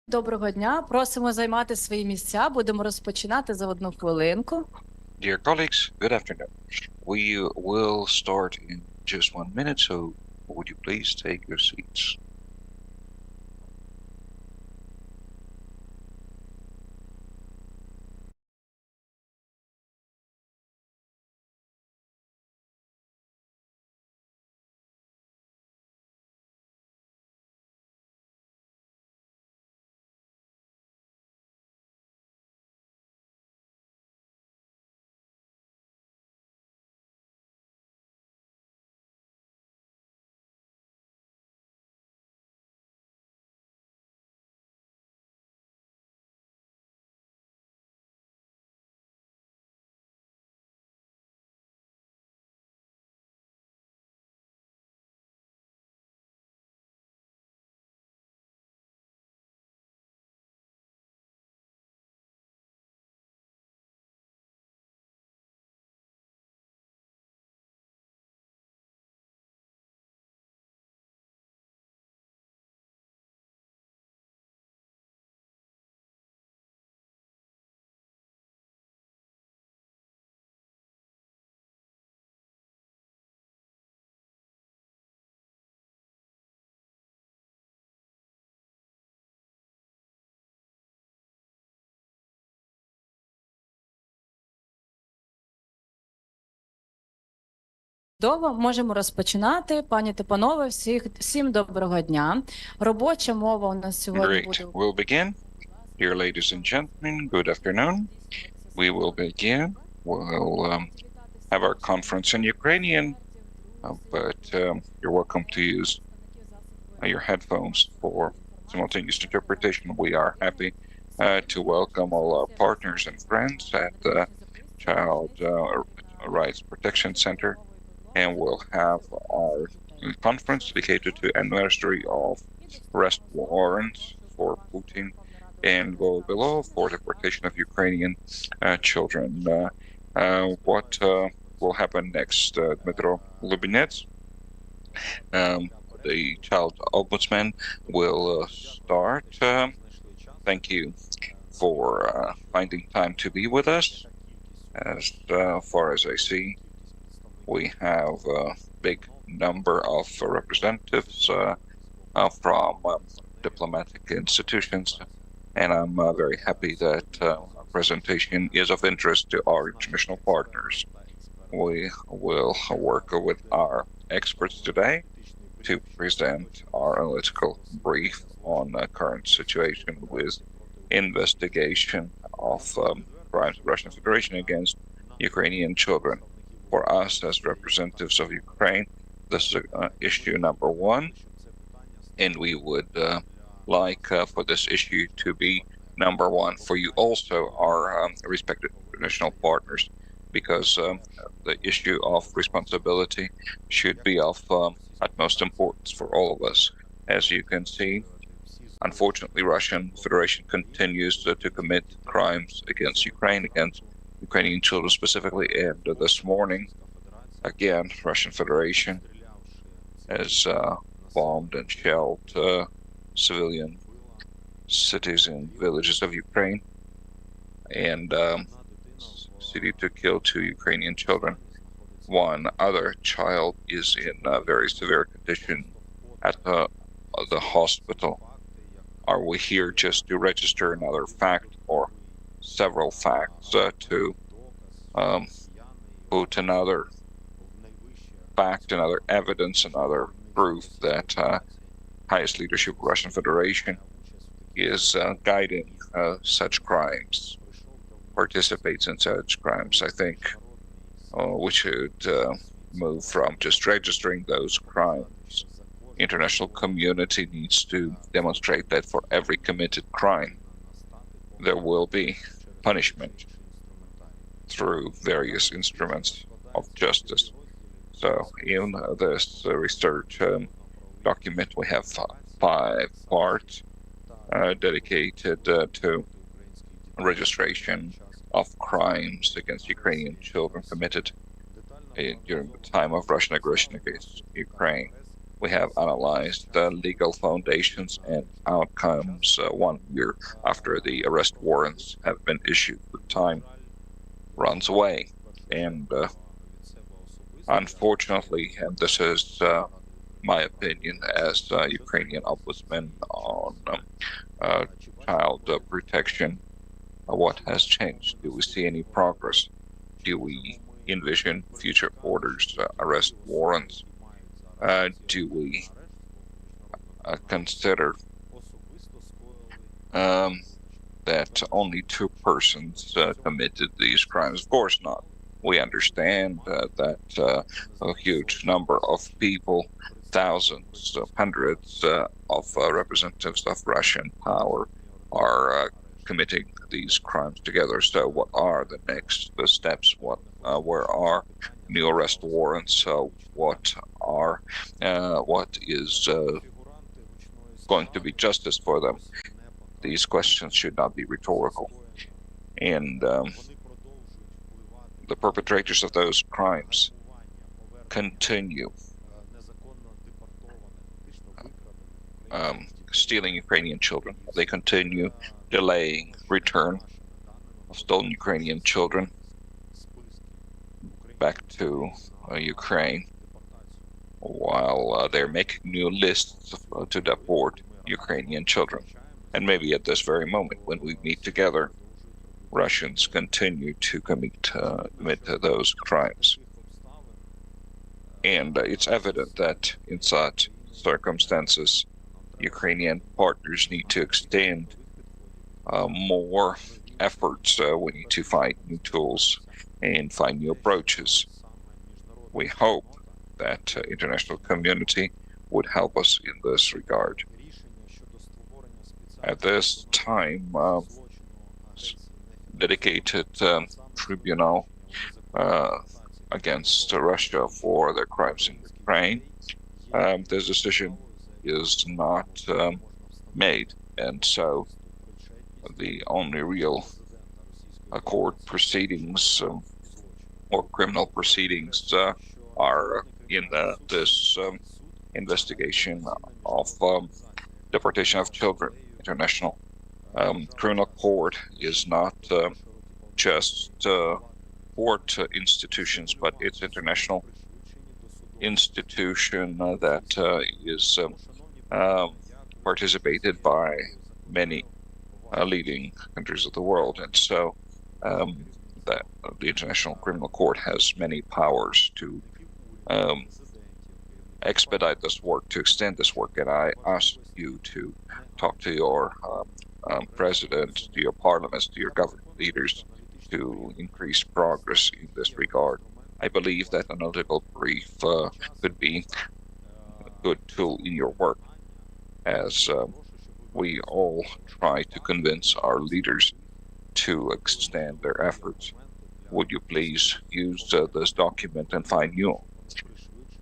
Доброго дня. Просимо займати свої місця. Будемо розпочинати за 1 хвилинку. Dear colleagues, good afternoon. We will start in just 1 minute, so would you please take your seats? Чудово, можемо розпочинати. Пані та панове, всім доброго дня. Робоча мова у нас сьогодні буде. Great. We'll begin. Dear ladies and gentlemen, good afternoon. We will begin. We'll have our conference in Ukrainian, but you're welcome to use your headphones for simultaneous interpretation. We are happy to welcome all our partners and friends at the Child Rights Protection Center, and we'll have our conference dedicated to anniversary of arrest warrants for Putin and Lvova-Belova for deportation of Ukrainian children. What will happen next? Dmitro Lubinets, the child ombudsman, will start. Thank you for finding time to be with us. As far as I see, we have a big number of representatives from diplomatic institutions, and I'm very happy that our presentation is of interest to our international partners. We will work with our experts today to present our analytical brief on the current situation with investigation of crimes of the Russian Federation against Ukrainian children. For us as representatives of Ukraine, this is issue number one, and we would like for this issue to be number one for you also, our respected international partners, because the issue of responsibility should be of utmost importance for all of us. As you can see, unfortunately, Russian Federation continues to commit crimes against Ukraine, against Ukrainian children specifically, and this morning, again, Russian Federation has bombed and shelled civilian cities and villages of Ukraine, and city to kill 2 Ukrainian children. One other child is in a very severe condition at the hospital. Are we here just to register another fact or several facts to put another fact, another evidence, another proof that highest leadership of Russian Federation is guiding such crimes, participates in such crimes? I think we should move from just registering those crimes. International community needs to demonstrate that for every committed crime, there will be punishment through various instruments of justice. So in this research document, we have 5 parts dedicated to registration of crimes against Ukrainian children committed during the time of Russian aggression against Ukraine. We have analyzed the legal foundations and outcomes 1 year after the arrest warrants have been issued. The time runs away. And unfortunately, and this is my opinion as Ukrainian ombudsman on child protection, what has changed? Do we see any progress? Do we envision future orders, arrest warrants? Do we consider that only 2 persons committed these crimes? Of course not. We understand that a huge number of people, thousands, hundreds of representatives of Russian power are committing these crimes together. So what are the next steps? Where are new arrest warrants? What is going to be justice for them? These questions should not be rhetorical. And the perpetrators of those crimes continue stealing Ukrainian children. They continue delaying return of stolen Ukrainian children back to Ukraine, while they're making new lists to deport Ukrainian children. And maybe at this very moment, when we meet together, Russians continue to commit those crimes. And it's evident that in such circumstances, Ukrainian partners need to extend more efforts. We need to find new tools and find new approaches. We hope that international community would help us in this regard. At this time, dedicated tribunal against Russia for their crimes in Ukraine, this decision is not made, and so the only real court proceedings or criminal proceedings are in this investigation of deportation of children. International Criminal Court is not just court institutions, but it's international institution that is participated by many leading countries of the world, and so that the International Criminal Court has many powers to expedite this work, to extend this work. And I ask you to talk to your president, to your parliaments, to your government leaders to increase progress in this regard. I believe that an analytical brief could be a good tool in your work, as we all try to convince our leaders to extend their efforts. Would you please use this document and find new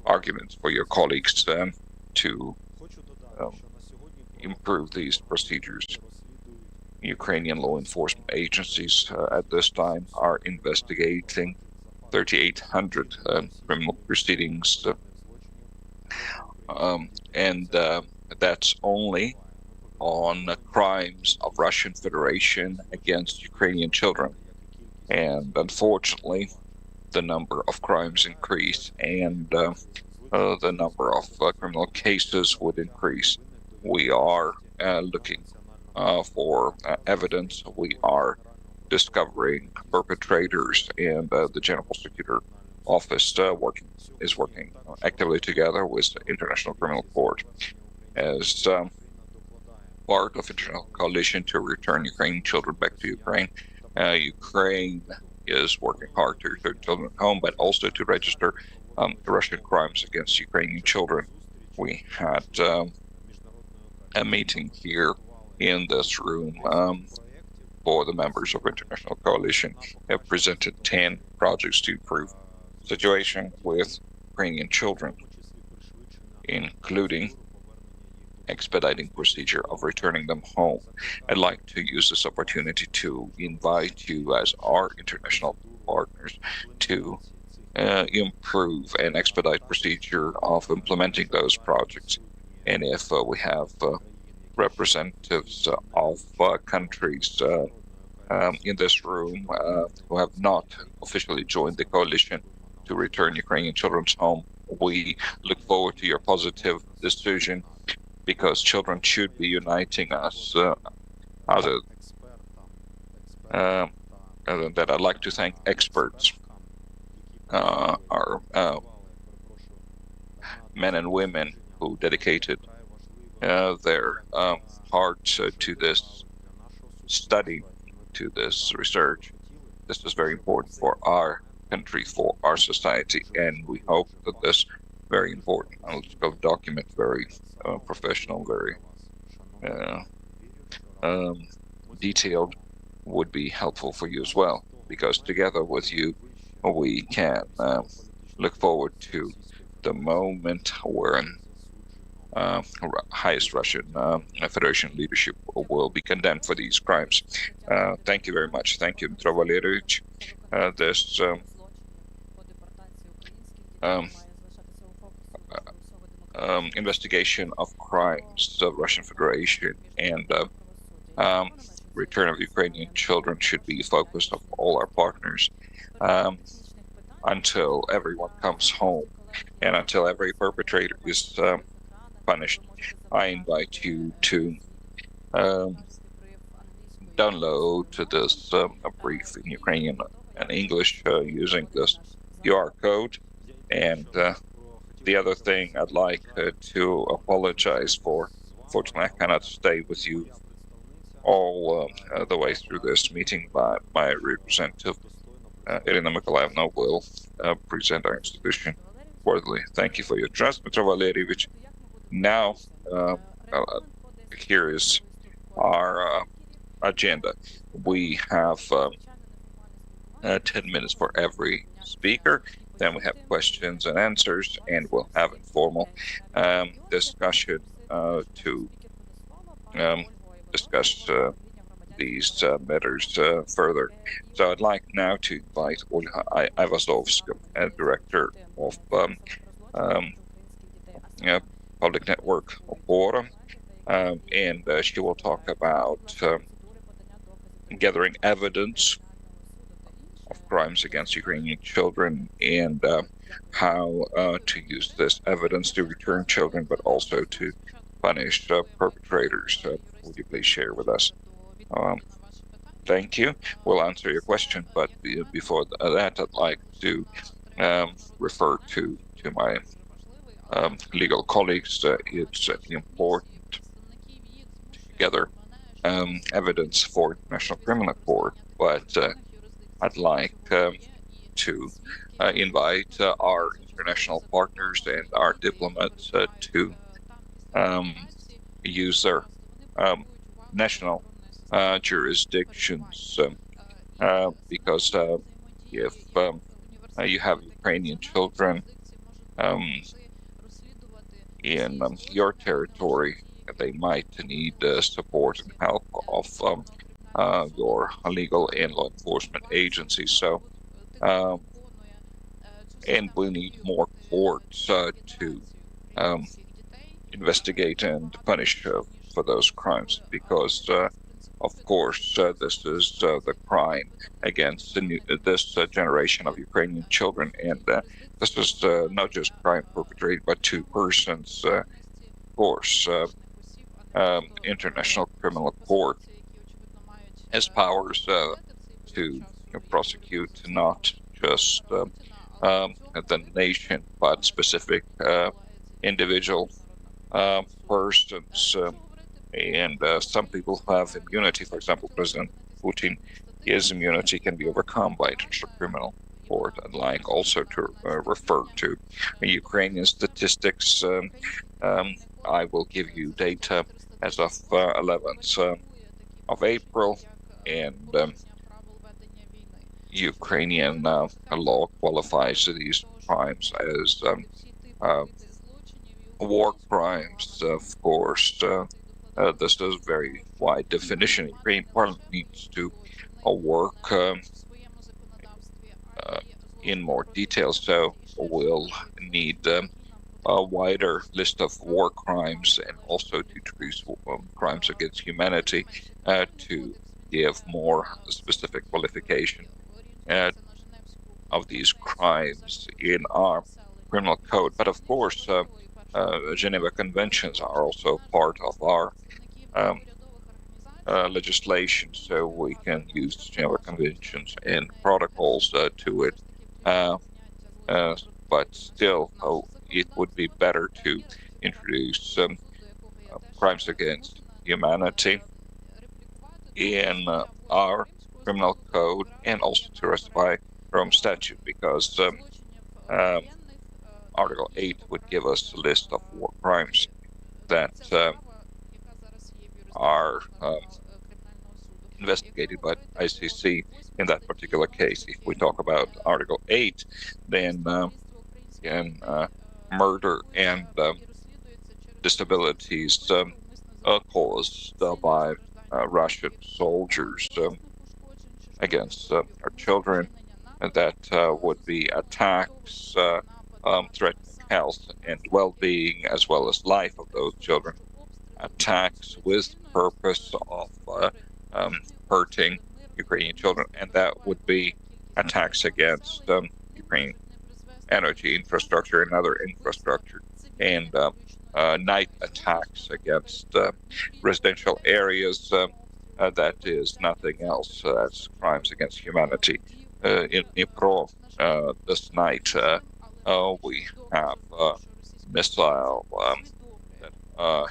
arguments for your colleagues to improve these procedures? Ukrainian law enforcement agencies at this time are investigating 3,800 criminal proceedings, and that's only on crimes of Russian Federation against Ukrainian children. And unfortunately, the number of crimes increase, and the number of criminal cases would increase. We are looking for evidence. We are discovering perpetrators, and the General Prosecutor Office is working actively together with the International Criminal Court as part of international coalition to return Ukrainian children back to Ukraine. Ukraine is working hard to return children home, but also to register Russian crimes against Ukrainian children. We had a meeting here in this room for the members of International Coalition. Have presented 10 projects to improve the situation with Ukrainian children, including expediting procedure of returning them home. I'd like to use this opportunity to invite you as our international partners to improve and expedite procedure of implementing those projects. And if we have representatives of countries in this room who have not officially joined the coalition to return Ukrainian children home, we look forward to your positive decision, because children should be uniting us. Other than that, I'd like to thank experts, our men and women who dedicated their hearts to this study, to this research. This is very important for our country, for our society, and we hope that this very important analytical document, very professional, very detailed, would be helpful for you as well, because together with you, we can look forward to the moment when highest Russian Federation leadership will be condemned for these crimes. Thank you very much. Thank you, Dmitry Valerievich. This investigation of crimes of Russian Federation and return of Ukrainian children should be focused of all our partners until everyone comes home and until every perpetrator is punished. I invite you to download this brief in Ukrainian and English using this QR code. And the other thing I'd like to apologize for, fortunately I cannot stay with you all the way through this meeting, but my representative, Irina Mikolaevna, will present our institution worthily. Thank you for your trust, Dmitry Valerievich. Now, here is our agenda. We have 10 minutes for every speaker. Then we have questions and answers, and we'll have informal discussion to discuss these matters further. So I'd like now to invite Olga Ivasovska, Director of Public Network Opora, and she will talk about gathering evidence of crimes against Ukrainian children and how to use this evidence to return children, but also to punish perpetrators. Would you please share with us? Thank you. We'll answer your question, but before that, I'd like to refer to my legal colleagues. It's important to gather evidence for International Criminal Court, but I'd like to invite our international partners and our diplomats to use their national jurisdictions, because if you have Ukrainian children in your territory, they might need support and help of your legal and law enforcement agencies. So, and we need more courts to investigate and punish for those crimes, because of course this is the crime against this generation of Ukrainian children, and this is not just crime perpetrated by two persons. Of course, International Criminal Court has powers to prosecute not just the nation, but specific individual persons. And some people have immunity. For example, President Putin, his immunity can be overcome by International Criminal Court. I'd like also to refer to Ukrainian statistics. I will give you data as of 11th of April, and Ukrainian law qualifies these crimes as war crimes. Of course, this is a very wide definition. Ukrainian Parliament needs to work in more detail. So we'll need a wider list of war crimes and also to introduce crimes against humanity to give more specific qualification of these crimes in our criminal code. But of course, Geneva Conventions are also part of our um, legislation, so we can use Geneva Conventions and protocols to it. Uh, but still, it would be better to introduce crimes against humanity in our criminal code and also to ratify Rome Statute, because Article 8 would give us a list of war crimes that are investigated by ICC in that particular case. If we talk about Article 8, then murder and disabilities caused by Russian soldiers against our children, and that would be attacks threatening health and well-being as well as life of those children, attacks with purpose of hurting Ukrainian children, and that would be attacks against Ukrainian energy infrastructure and other infrastructure, and night attacks against residential areas. That is nothing else. That's crimes against humanity. In Dnipro, this night, we have missile that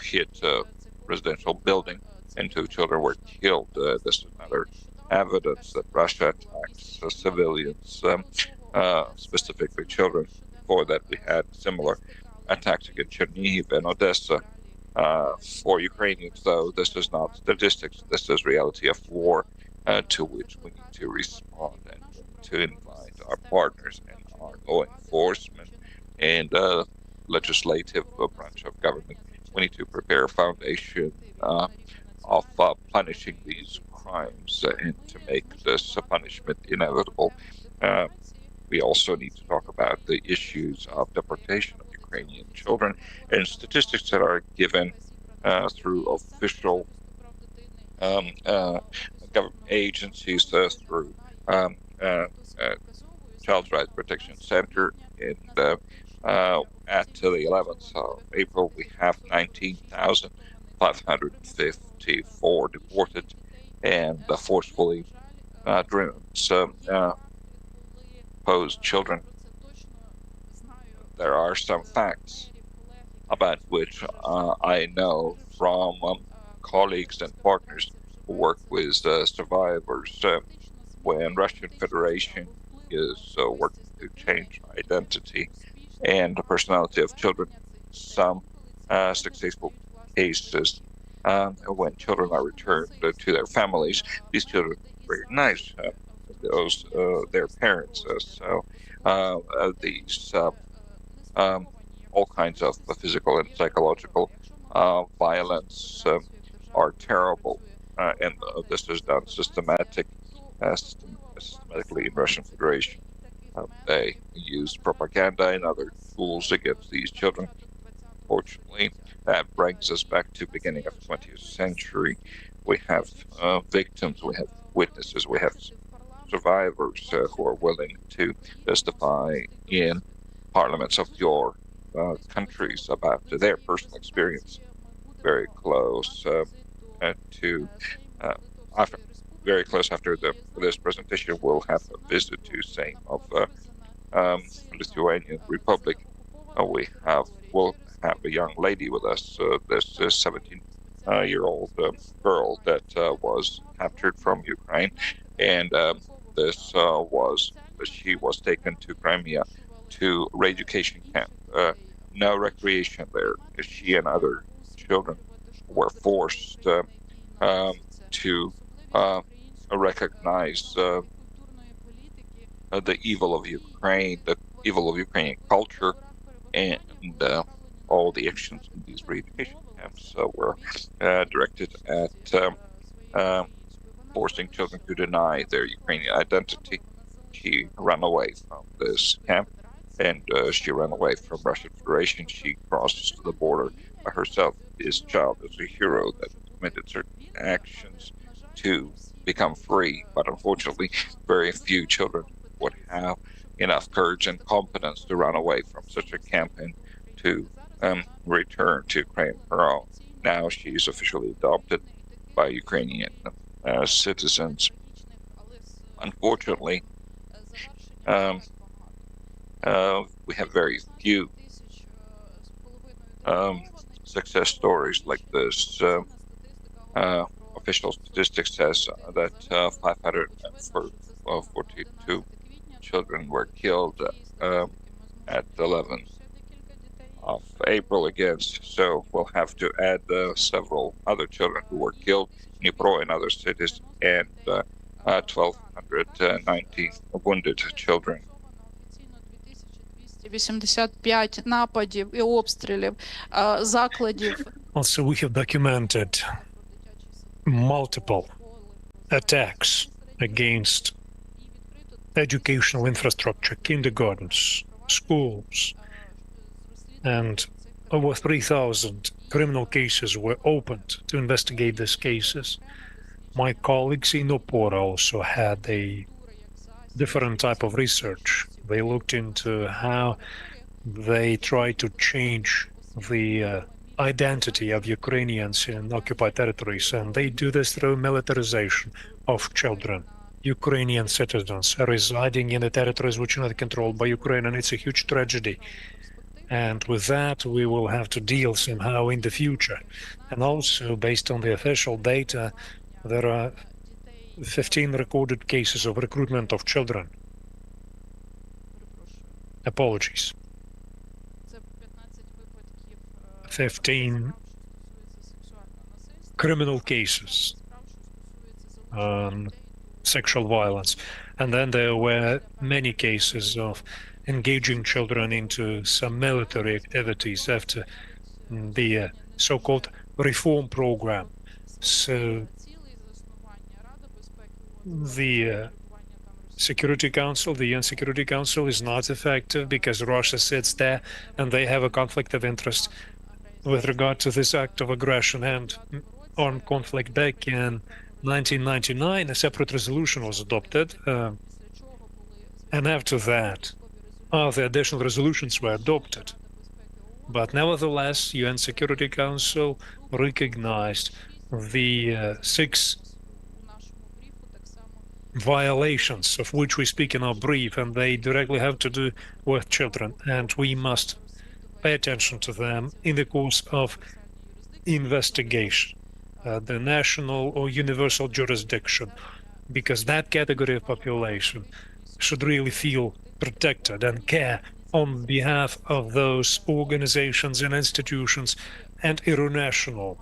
hit a residential building, and 2 children were killed. This is another evidence that Russia attacks civilians, specifically children. Before that, we had similar attacks against Chernihiv and Odessa. For Ukrainians, though, this is not statistics. This is reality of war to which we need to respond, and to invite our partners and our law enforcement and legislative branch of government. We need to prepare a foundation of punishing these crimes and to make this punishment inevitable. We also need to talk about the issues of deportation of Ukrainian children and statistics that are given through official government agencies, through Child Rights Protection Center. And at the 11th of April, we have 19,554 deported and forcefully driven posed children. There are some facts about which I know from colleagues and partners who work with survivors. When Russian Federation is working to change identity and the personality of children, some successful cases when children are returned to their families, these children recognize those their parents. So these all kinds of physical and psychological violence are terrible, and this is done systematically in Russian Federation. They use propaganda and other tools against these children. Fortunately, that brings us back to beginning of 20th century. We have victims, we have witnesses, we have survivors who are willing to testify in parliaments of your countries about their personal experience. Very close to after this presentation, we'll have a visit to Sejm of Lithuanian Republic. We'll have a young lady with us. This 17-year-old girl that was captured from Ukraine, and she was taken to Crimea to re-education camp. No recreation there. She and other children were forced to recognize the evil of Ukraine, the evil of Ukrainian culture, and all the actions in these re-education camps were directed at forcing children to deny their Ukrainian identity. she ran away from this camp, and she ran away from Russian Federation. She crossed the border by herself. This child is a hero that committed certain actions to become free, but unfortunately, very few children would have enough courage and competence to run away from such a camp and to return to Ukraine her own. Now she's officially adopted by Ukrainian citizens. Unfortunately, we have very few success stories like this. Official statistics says that 542 children were killed at 11 of April against. So we'll have to add several other children who were killed in Dnipro and other cities, and 1,290 wounded children. 85 нападів і обстрілів закладів. Also, we have documented multiple attacks against educational infrastructure, kindergartens, schools, and over 3,000 criminal cases were opened to investigate these cases. My colleagues in Opora also had a different type of research. They looked into how they try to change the identity of Ukrainians in occupied territories, and they do this through militarization of children, Ukrainian citizens residing in the territories which are not controlled by Ukraine, and it's a huge tragedy. And with that, we will have to deal somehow in the future. And also, based on the official data, there are 15 recorded cases of recruitment of children. Apologies. 15 criminal cases on sexual violence. And then there were many cases of engaging children into some military activities after the so-called reform program. So the Security Council, the UN Security Council, is not effective because Russia sits there and they have a conflict of interest with regard to this act of aggression. And on conflict back in 1999, a separate resolution was adopted. And after that, the additional resolutions were adopted. But nevertheless, UN Security Council recognized the 6 violations of which we speak in our brief, and they directly have to do with children, and we must pay attention to them in the course of investigation, the national or universal jurisdiction, because that category of population should really feel protected and care on behalf of those organizations and institutions and international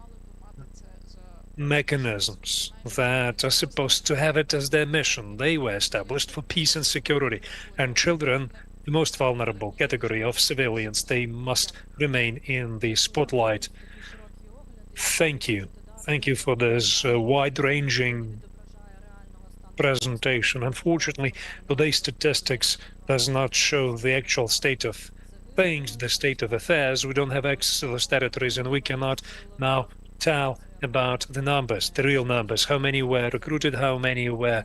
mechanisms that are supposed to have it as their mission. They were established for peace and security, and children, the most vulnerable category of civilians, they must remain in the spotlight. Thank you. Thank you for this wide-ranging presentation. Unfortunately, today's statistics does not show the actual state of things, the state of affairs. We don't have access to those territories, and we cannot now tell about the numbers, the real numbers, how many were recruited, how many were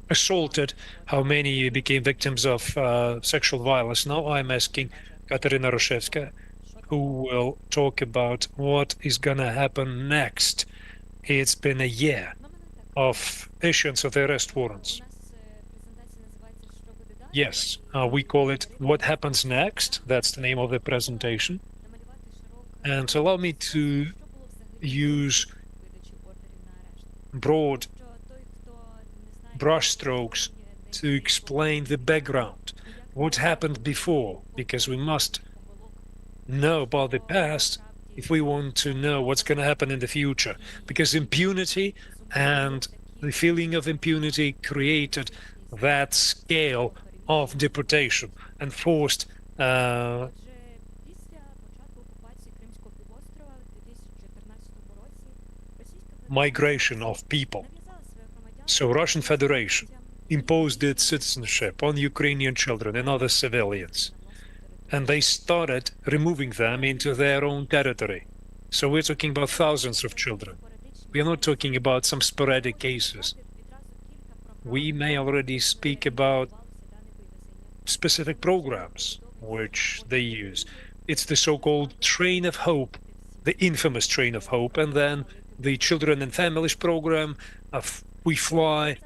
assaulted, how many became victims of sexual violence. Now I'm asking Katerina Roshevska, who will talk about what is gonna happen next. It's been a year of issuance of the arrest warrants. Yes, we call it What Happens Next. That's the name of the presentation. And allow me to use broad brushstrokes to explain the background, what happened before, because we must know about the past if we want to know what's going to happen in the future, because impunity and the feeling of impunity created that scale of deportation and forced migration of people. So Russian Federation imposed its citizenship on Ukrainian children and other civilians. And they started removing them into their own territory. So we're talking about thousands of children. We are not talking about some sporadic cases. We may already speak about specific programs which they use. It's the so-called Train of Hope, the infamous Train of Hope, and then the Children and Families program of We Fly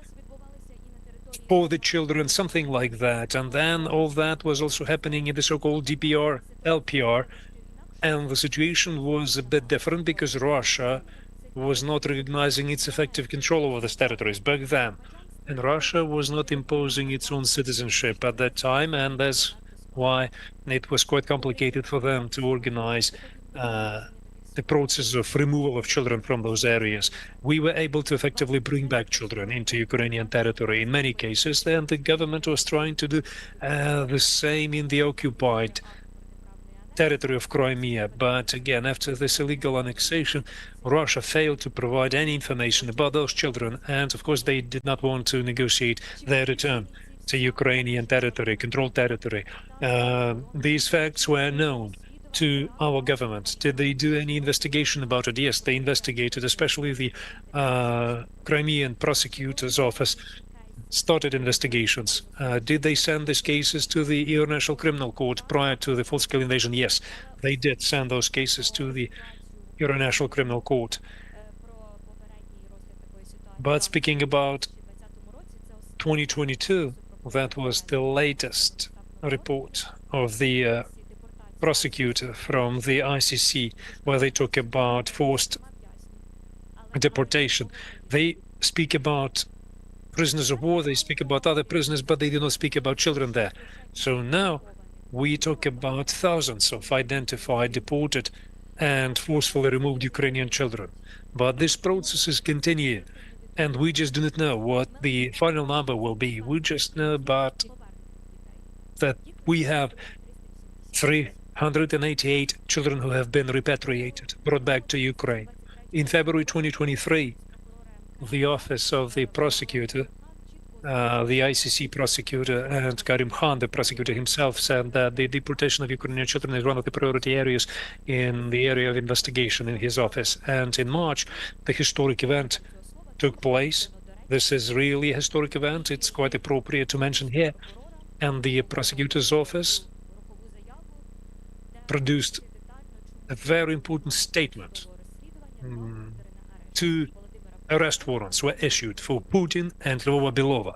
for the children, something like that. And then all that was also happening in the so-called DPR, LPR, and the situation was a bit different because Russia was not recognizing its effective control over these territories back then. And Russia was not imposing its own citizenship at that time, and that's why it was quite complicated for them to organize the process of removal of children from those areas. We were able to effectively bring back children into Ukrainian territory in many cases, and the government was trying to do the same in the occupied territory of Crimea. But again, after this illegal annexation, Russia failed to provide any information about those children, and of course they did not want to negotiate their return to Ukrainian territory, controlled territory. These facts were known to our government. Did they do any investigation about it? Yes, they investigated, especially the Crimean prosecutor's office started investigations. Did they send these cases to the International Criminal Court prior to the full-scale invasion? Yes, they did send those cases to the International Criminal Court. But speaking about 2022, that was the latest report of the prosecutor from the ICC, where they talk about forced deportation. They speak about prisoners of war, they speak about other prisoners, but they do not speak about children there. So now we talk about thousands of identified, deported, and forcefully removed Ukrainian children. But this process is continuing, and we just do not know what the final number will be. We just know about that we have 388 children who have been repatriated, brought back to Ukraine. In February 2023, the office of the prosecutor, the ICC prosecutor, and Karim Khan, the prosecutor himself, said that the deportation of Ukrainian children is one of the priority areas in the area of investigation in his office. And in March, the historic event took place. This is really a historic event. It's quite appropriate to mention here. And the prosecutor's office produced a very important statement. Two arrest warrants were issued for Putin and Lvova-Belova.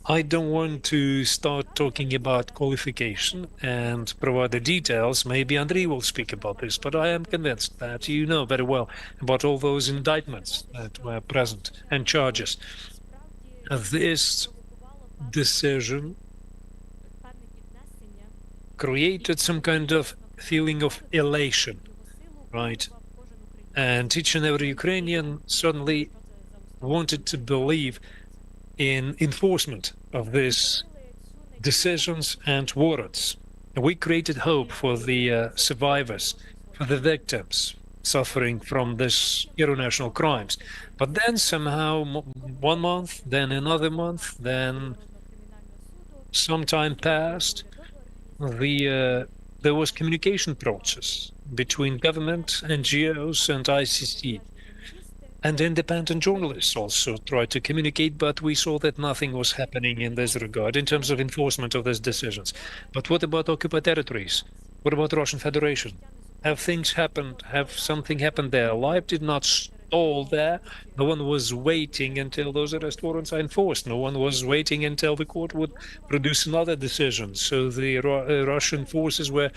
I don't want to start talking about qualification and provide the details. Maybe Andrei will speak about this, but I am convinced that you know very well about all those indictments that were present and charges. This decision created some kind of feeling of elation, right? And each and every Ukrainian suddenly wanted to believe in enforcement of these decisions and warrants. We created hope for the survivors, for the victims suffering from these international crimes. But then somehow 1 month, then another month, then some time passed. There was communication process between government, NGOs, and ICC. And independent journalists also tried to communicate, but we saw that nothing was happening in this regard in terms of enforcement of these decisions. But what about occupied territories? What about Russian Federation? Have things happened? Have something happened there? Life did not stall there. No one was waiting until those arrest warrants are enforced. No one was waiting until the court would produce another decision. So the Russian forces were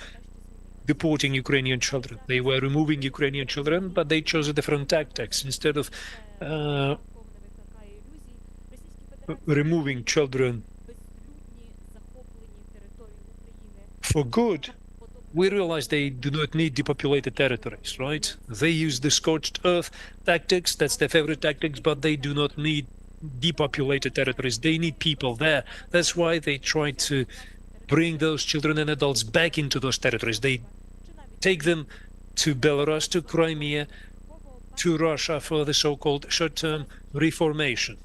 deporting Ukrainian children. They were removing Ukrainian children, but they chose a different tactics. Instead of removing children for good, we realized they do not need depopulated territories, right? They use the scorched earth tactics, that's their favorite tactics, but they do not need depopulated territories. They need people there. That's why they try to bring those children and adults back into those territories. They take them to Belarus, to Crimea, to Russia for the so-called short-term reformation.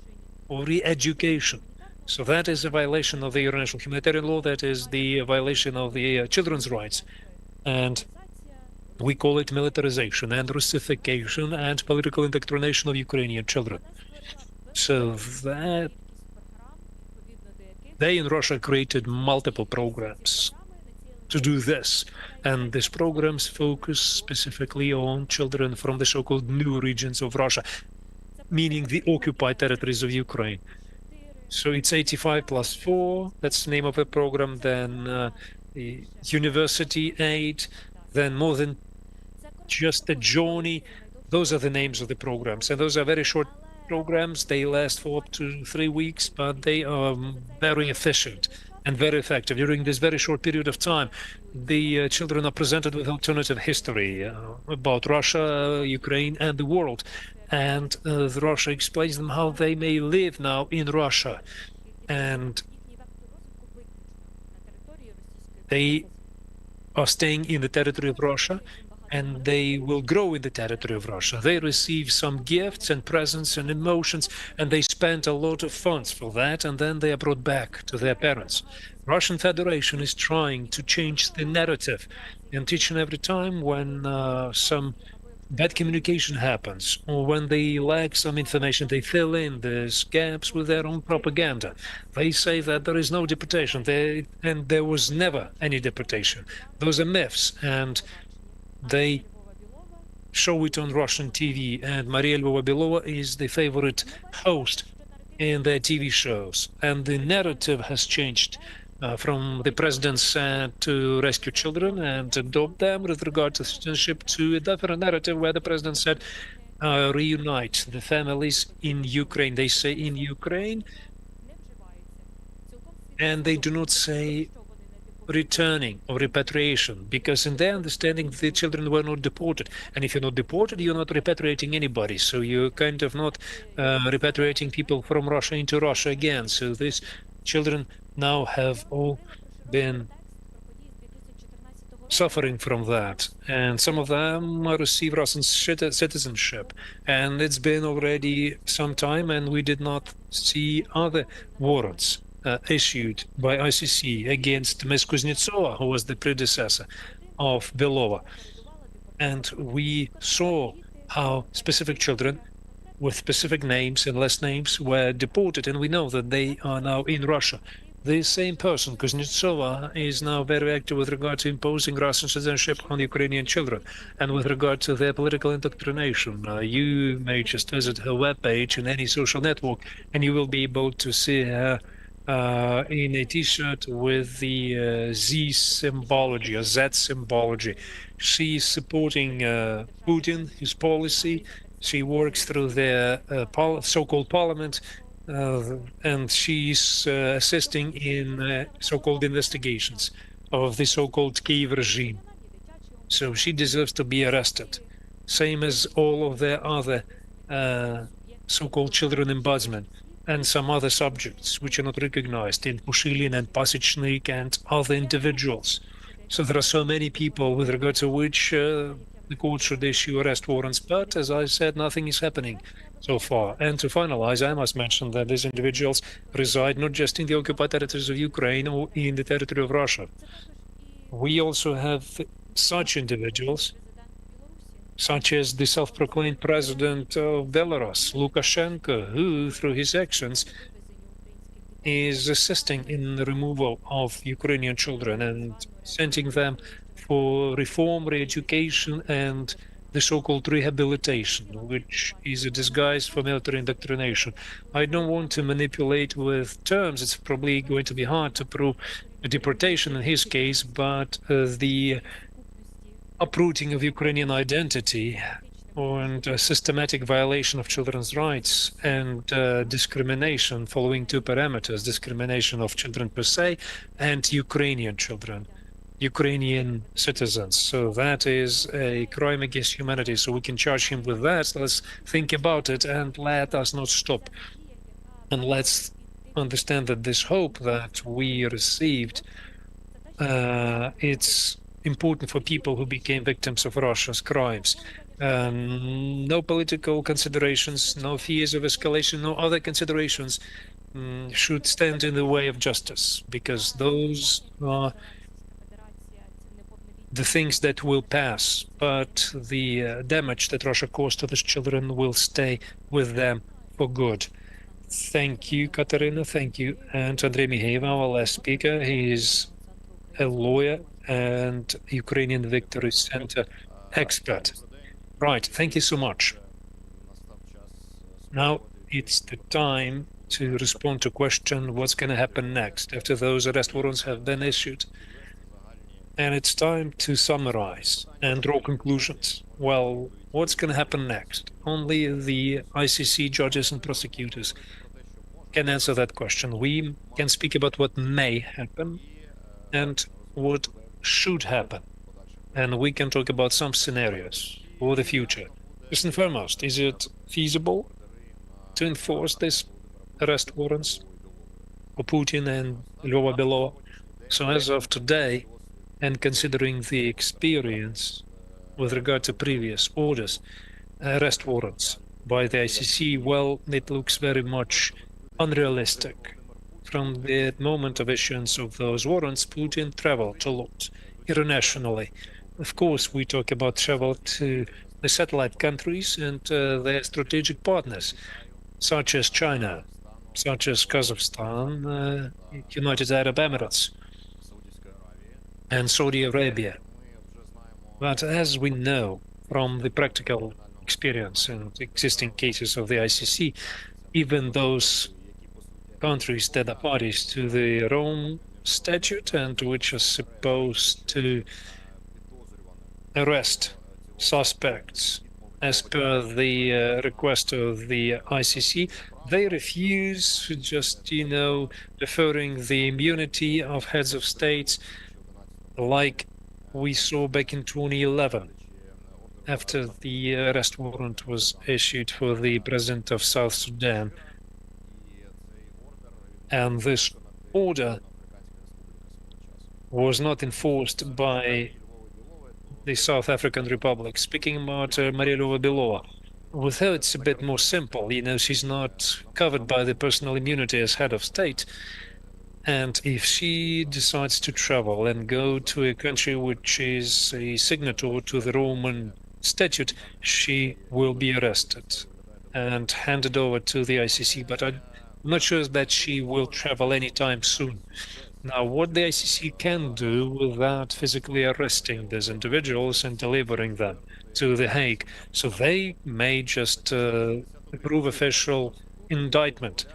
or re-education. So that is a violation of the international humanitarian law. That is the violation of the children's rights. And we call it militarization and Russification and political indoctrination of Ukrainian children. So that they in Russia created multiple programs to do this. And these programs focus specifically on children from the so-called new regions of Russia, meaning the occupied territories of Ukraine. So it's 85+4, that's the name of the program, then the university aid, then more than just a journey. Those are the names of the programs, and those are very short programs. They last for up to 3 weeks, but they are very efficient and very effective. During this very short period of time, the children are presented with alternative history about Russia, Ukraine, and the world. And Russia explains them how they may live now in Russia. And they are staying in the territory of Russia, and they will grow in the territory of Russia. They receive some gifts and presents and emotions, and they spend a lot of funds for that, and then they are brought back to their parents. Russian Federation is trying to change the narrative, and each and every time when some bad communication happens, or when they lack some information, they fill in these gaps with their own propaganda. They say that there is no deportation, and there was never any deportation. Those are myths, and they show it on Russian TV, and Maria Lvova-Belova is the favorite host in their TV shows. And the narrative has changed from the president said to rescue children and adopt them with regard to citizenship, to a different narrative where the president said reunite the families in Ukraine. They say in Ukraine, and they do not say returning or repatriation, because in their understanding the children were not deported, and if you're not deported, you're not repatriating anybody, so you're kind of not repatriating people from Russia into Russia again. So these children now have all been suffering from that, and some of them receive Russian citizenship, and it's been already some time, and we did not see other warrants issued by ICC against Ms. Kuznetsova, who was the predecessor of Belova. And we saw how specific children with specific names and last names were deported, and we know that they are now in Russia. The same person, Kuznetsova, is now very active with regard to imposing Russian citizenship on Ukrainian children and with regard to their political indoctrination. You may just visit her webpage in any social network, and you will be able to see her in a t-shirt with the Z symbology, or Z symbology. She is supporting Putin, his policy. She works through their so-called parliament, and she's assisting in so-called investigations of the so-called Kiev regime. So she deserves to be arrested, same as all of their other so-called children ombudsmen and some other subjects which are not recognized in Pushilin and Pasichnik and other individuals. So there are so many people with regard to which the court should issue arrest warrants, but as I said, nothing is happening so far. And to finalize, I must mention that these individuals reside not just in the occupied territories of Ukraine or in the territory of Russia. We also have such individuals, such as the self-proclaimed president of Belarus, Lukashenko, who, through his actions, is assisting in the removal of Ukrainian children and sending them for reform, re-education, and the so-called rehabilitation, which is a disguise for military indoctrination. I don't want to manipulate with terms. It's probably going to be hard to prove a deportation in his case, but the uprooting of Ukrainian identity and a systematic violation of children's rights and discrimination following two parameters: discrimination of children per se and Ukrainian children, Ukrainian citizens. So that is a crime against humanity. So we can charge him with that. So let's think about it and let us not stop. And let's understand that this hope that we received, it's important for people who became victims of Russia's crimes. No political considerations, no fears of escalation, no other considerations should stand in the way of justice, because those are the things that will pass, but the damage that Russia caused to these children will stay with them for good. Thank you, Katerina. Thank you. And Andrei Mikheyev, our last speaker, he is a lawyer and Ukrainian Victory Center expert. Right, thank you so much. Now it's the time to respond to question what's going to happen next after those arrest warrants have been issued. And it's time to summarize and draw conclusions. Well, what's going to happen next? Only the ICC judges and prosecutors can answer that question. We can speak about what may happen and what should happen. And we can talk about some scenarios for the future. First and foremost, is it feasible to enforce these arrest warrants for Putin and Lvova-Belova? So as of today, and considering the experience with regard to previous orders, arrest warrants by the ICC, well, it looks very much unrealistic. From the moment of issuance of those warrants, Putin traveled a lot internationally. Of course, we talk about travel to the satellite countries and their strategic partners, such as China, such as Kazakhstan, United Arab Emirates, and Saudi Arabia. But as we know from the practical experience and existing cases of the ICC, even those countries that are parties to the Rome Statute and which are supposed to arrest suspects as per the request of the ICC, they refuse, just, deferring the immunity of heads of states like we saw back in 2011 after the arrest warrant was issued for the president of South Sudan. And this order was not enforced by the South African Republic. Speaking about Maria Lvova-Belova, with her it's a bit more simple. She's not covered by the personal immunity as head of state. And if she decides to travel and go to a country which is a signatory to the Roman Statute, she will be arrested and handed over to the ICC. But I'm not sure that she will travel anytime soon. Now, what the ICC can do without physically arresting these individuals and delivering them to The Hague, so they may just approve official indictment.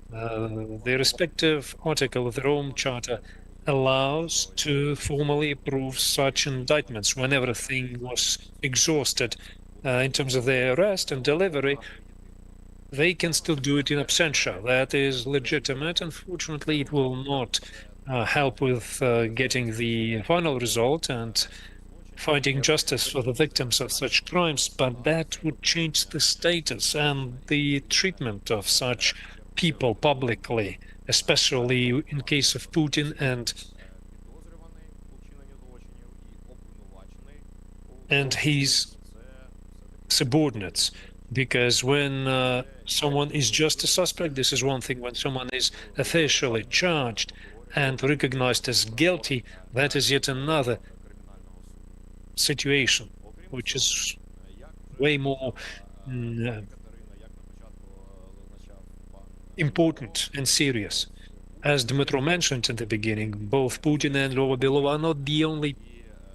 The respective article of the Rome Charter allows to formally approve such indictments when everything was exhausted in terms of their arrest and delivery. They can still do it in absentia. That is legitimate. Unfortunately, it will not help with getting the final result and finding justice for the victims of such crimes, but that would change the status and the treatment of such people publicly, especially in case of Putin and his subordinates. Because when someone is just a suspect, this is one thing. When someone is officially charged and recognized as guilty, that is yet another situation, which is way more important and serious. As Dmytro mentioned in the beginning, both Putin and Lvova-Belova are not the only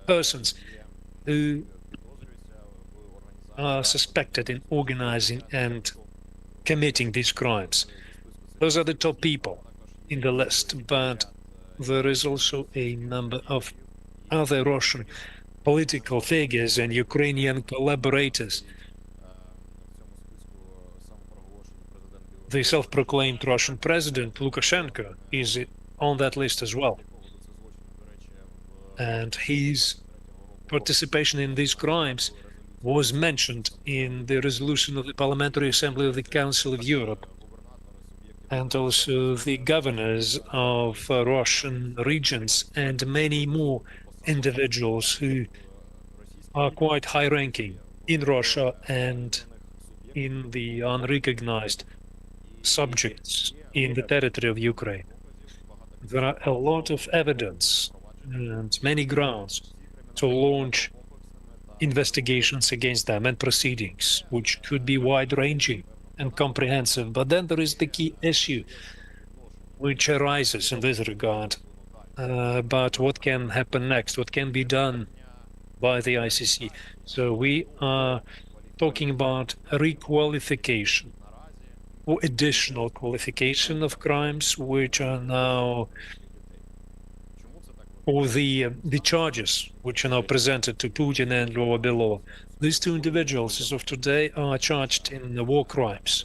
persons who are suspected in organizing and committing these crimes. Those are the top people in the list, but there is also a number of other Russian political figures and Ukrainian collaborators. The self-proclaimed Russian president Lukashenko is on that list as well. And his participation in these crimes was mentioned in the resolution of the Parliamentary Assembly of the Council of Europe, and also the governors of Russian regions and many more individuals who are quite high-ranking in Russia and in the unrecognized subjects in the territory of Ukraine. There are a lot of evidence and many grounds to launch investigations against them and proceedings, which could be wide-ranging and comprehensive. But then there is the key issue which arises in this regard about what can happen next, what can be done by the ICC. So we are talking about requalification or additional qualification of crimes which are now, or the charges which are now presented to Putin and Lvova-Belova. These two individuals, as of today, are charged in war crimes.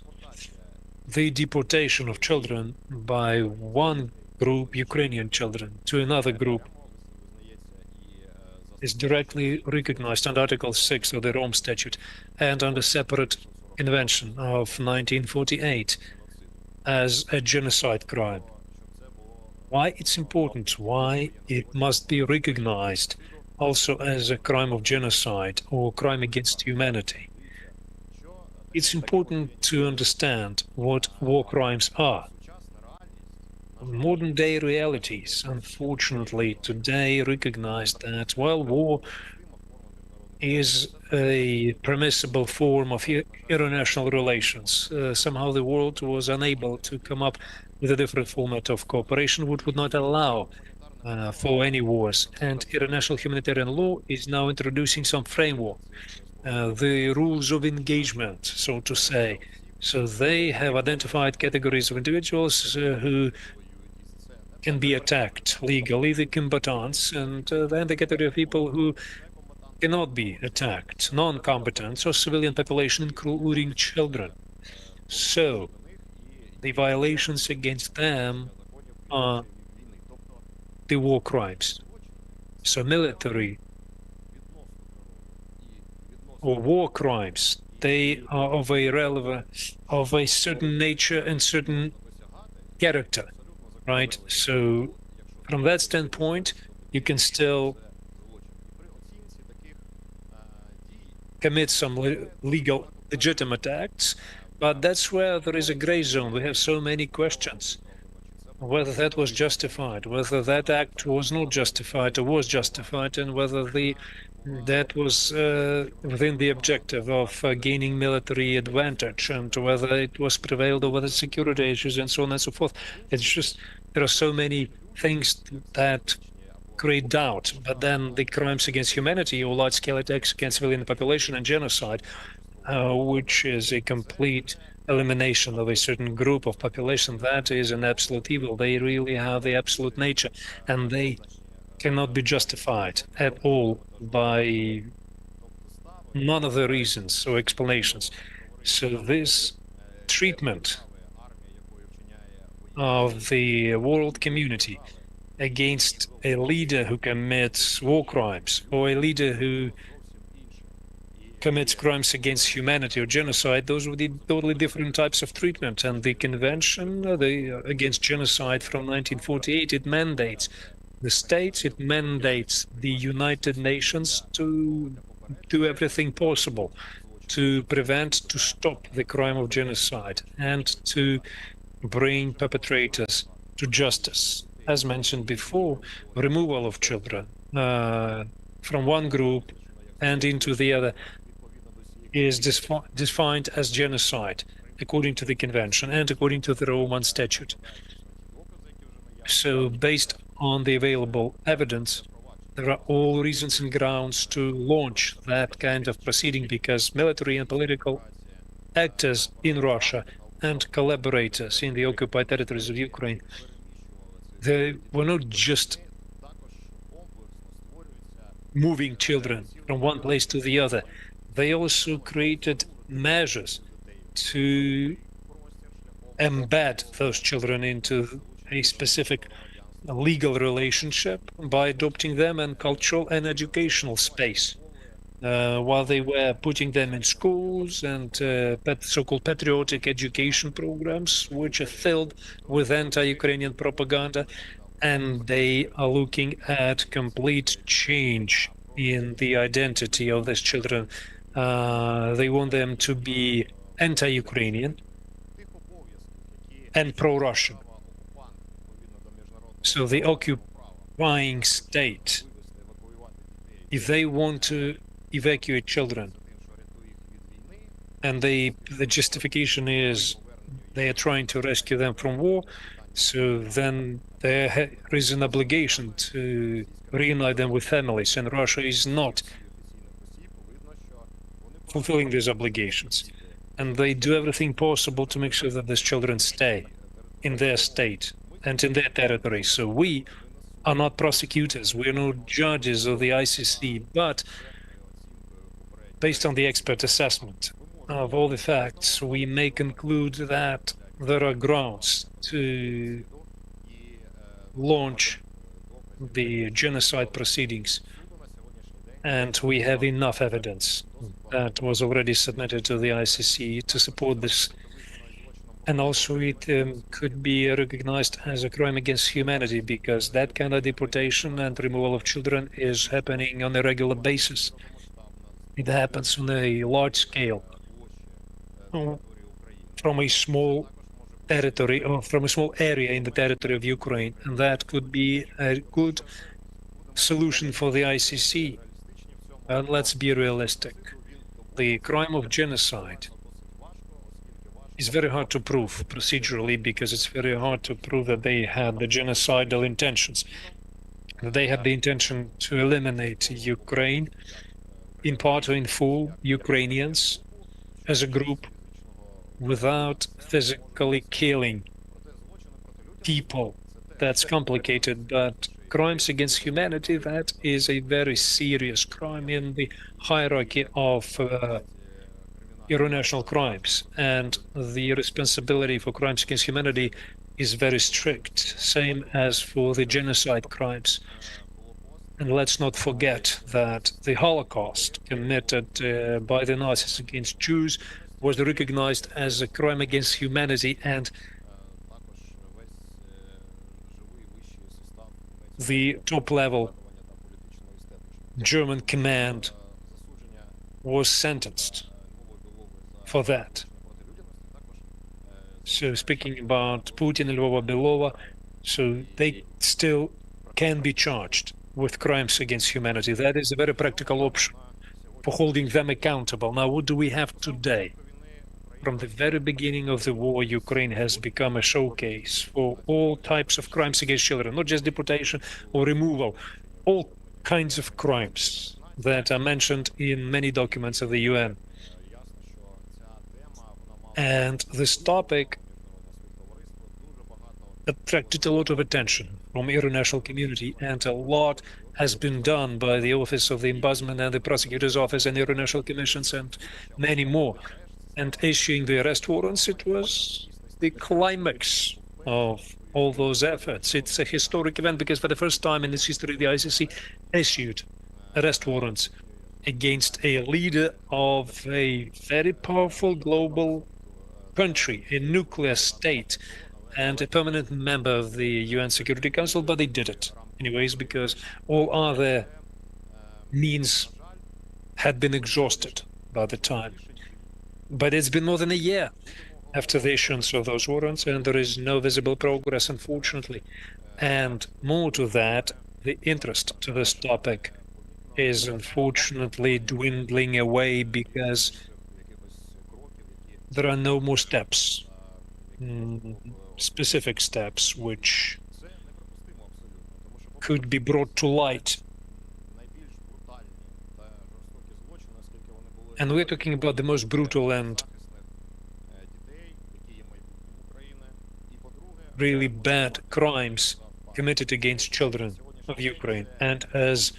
The deportation of children by one group, Ukrainian children, to another group is directly recognized under Article 6 of the Rome Statute and under separate convention of 1948 as a genocide crime. Why it's important, why it must be recognized also as a crime of genocide or crime against humanity. It's important to understand what war crimes are. Modern day realities, unfortunately, today recognize that while war is a permissible form of international relations, somehow the world was unable to come up with a different format of cooperation which would not allow for any wars. And international humanitarian law is now introducing some framework, the rules of engagement, so to say. So they have identified categories of individuals who can be attacked legally, the combatants, and then the category of people who cannot be attacked, non-combatants or civilian population, including children. So the violations against them are the war crimes. So military or war crimes, they are of a certain nature and certain character, right? So from that standpoint, you can still commit some legal, legitimate acts, but that's where there is a gray zone. We have so many questions. Whether that was justified, whether that act was not justified or was justified, and whether that was within the objective of gaining military advantage, and whether it was prevailed over the security issues and so on and so forth. It's just, there are so many things that create doubt. But then the crimes against humanity or large-scale attacks against civilian population and genocide, which is a complete elimination of a certain group of population, that is an absolute evil. They really have the absolute nature, and they cannot be justified at all by none of the reasons or explanations. So this treatment of the world community against a leader who commits war crimes or a leader who commits crimes against humanity or genocide, those would be totally different types of treatment. And the convention against genocide from 1948, it mandates the states, it mandates the United Nations to do everything possible to prevent, to stop the crime of genocide and to bring perpetrators to justice. As mentioned before, removal of children from one group and into the other is defined as genocide according to the convention and according to the Roman statute. So based on the available evidence, there are all reasons and grounds to launch that kind of proceeding, because military and political actors in Russia and collaborators in the occupied territories of Ukraine, they were not just moving children from one place to the other. They also created measures to embed those children into a specific legal relationship by adopting them in cultural and educational space, while they were putting them in schools and so-called patriotic education programs, which are filled with anti-Ukrainian propaganda, and they are looking at complete change in the identity of these children, They want them to be anti-Ukrainian and pro-Russian. So the occupying state, if they want to evacuate children, and the justification is they are trying to rescue them from war, so then there is an obligation to reunite them with families, and Russia is not fulfilling these obligations. And they do everything possible to make sure that these children stay in their state and in their territory. So we are not prosecutors, we're not judges of the ICC, but based on the expert assessment of all the facts, we may conclude that there are grounds to launch the genocide proceedings. And we have enough evidence that was already submitted to the ICC to support this. And also it could be recognized as a crime against humanity, because that kind of deportation and removal of children is happening on a regular basis. It happens on a large scale from a small territory or from a small area in the territory of Ukraine. And that could be a good solution for the ICC. And let's be realistic. The crime of genocide is very hard to prove procedurally, because it's very hard to prove that they had the genocidal intentions. They had the intention to eliminate Ukraine, in part or in full, Ukrainians as a group, without physically killing people. That's complicated, but crimes against humanity, that is a very serious crime in the hierarchy of international crimes, and the responsibility for crimes against humanity is very strict, same as for the genocide crimes. And let's not forget that the Holocaust committed by the Nazis against Jews was recognized as a crime against humanity, and the top-level German command was sentenced for that. So speaking about Putin and Lvova-Belova, so they still can be charged with crimes against humanity. That is a very practical option for holding them accountable. Now, what do we have today? From the very beginning of the war, Ukraine has become a showcase for all types of crimes against children, not just deportation or removal, all kinds of crimes that are mentioned in many documents of the UN. And this topic attracted a lot of attention from the international community, and a lot has been done by the Office of the Ombudsman and the Prosecutor's Office and the international commissions and many more. And issuing the arrest warrants, it was the climax of all those efforts. It's a historic event, because for the first time in its history, the ICC issued arrest warrants against a leader of a very powerful global country, a nuclear state, and a permanent member of the UN Security Council, but they did it anyways, because all other means had been exhausted by the time. But it's been more than a year after the issuance of those warrants, and there is no visible progress, unfortunately. And more to that, the interest to this topic is unfortunately dwindling away, because there are no more steps, specific steps, which could be brought to light. And we're talking about the most brutal and really bad crimes committed against children of Ukraine. And as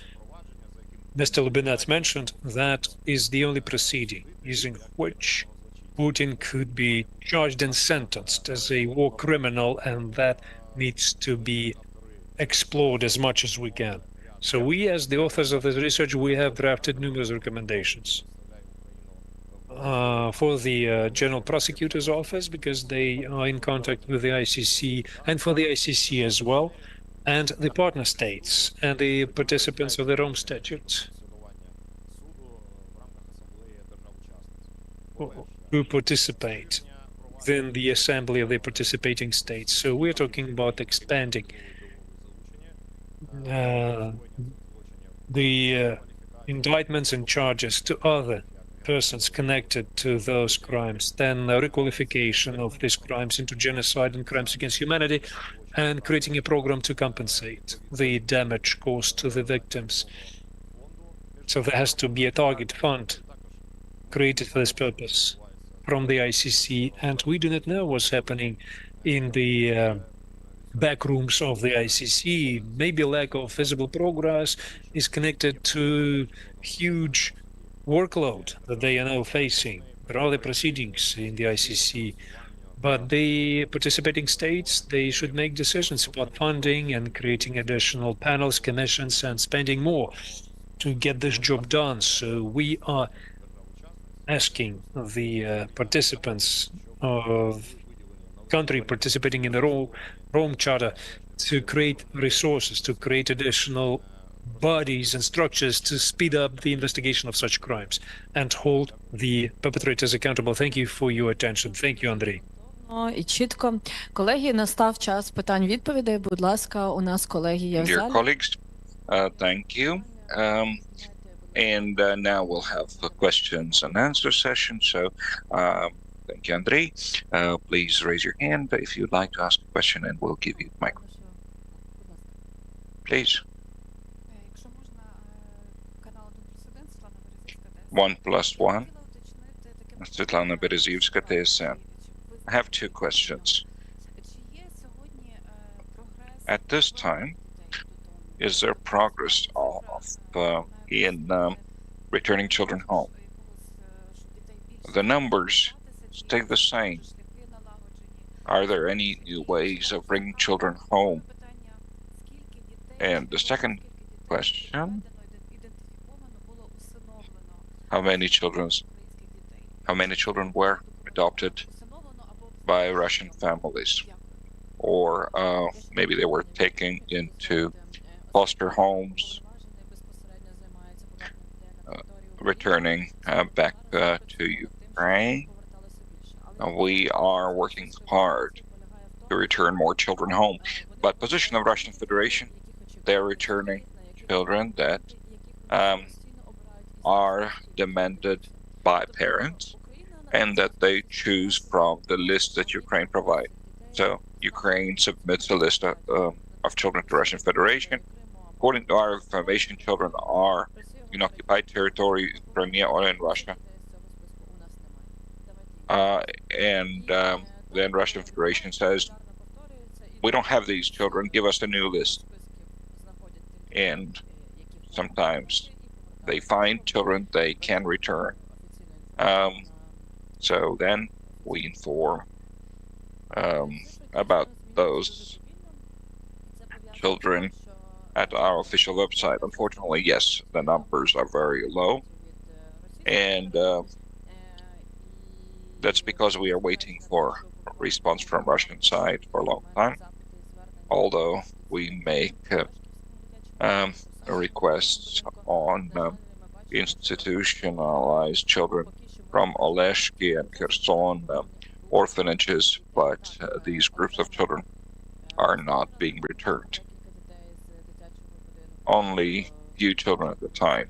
Mr. Lubinets mentioned, that is the only proceeding using which Putin could be charged and sentenced as a war criminal, and that needs to be explored as much as we can. So we, as the authors of this research, we have drafted numerous recommendations for the General Prosecutor's Office, because they are in contact with the ICC, and for the ICC as well, and the partner states and the participants of the Rome Statute. who participate within the assembly of the participating states. So we're talking about expanding the indictments and charges to other persons connected to those crimes, then requalification of these crimes into genocide and crimes against humanity, and creating a program to compensate the damage caused to the victims. So there has to be a target fund created for this purpose from the ICC, and we do not know what's happening in the back rooms of the ICC. Maybe lack of visible progress is connected to huge workload that they are now facing. There are other proceedings in the ICC, but the participating states, they should make decisions about funding and creating additional panels, commissions, and spending more to get this job done. So we are asking the participants of country participating in the Rome Charter to create resources, to create additional bodies and structures to speed up the investigation of such crimes and hold the perpetrators accountable. Thank you for your attention. Thank you, Andrei. І чітко. Колеги, настав час питань-відповідей. Будь ласка, у нас колеги є в Dear залі. colleagues, thank you. And now we'll have a questions and answer session. So thank you, Andrei. Please raise your hand if you'd like to ask a question, and we'll give you the microphone. Please. 1+1. Svetlana Berezivska, TSN. I have two questions. At this time, is there progress in returning children home? The numbers stay the same. Are there any new ways of bringing children home? And the second question, how many children were adopted by Russian families? Or maybe they were taken into foster homes, returning back to Ukraine. We are working hard to return more children home. But position of Russian Federation, they're returning children that are demanded by parents and that they choose from the list that Ukraine provides. So Ukraine submits a list of children to Russian Federation. According to our information, children are in occupied territory in Crimea or in Russia. Then Russian Federation says, we don't have these children, give us a new list. And sometimes they find children they can return. So then we inform about those children at our official website. Unfortunately, yes, the numbers are very low. And that's because we are waiting for a response from Russian side for a long time. Although we make requests on institutionalized children from Oleshki and Kherson orphanages, but these groups of children are not being returned. Only few children at the time.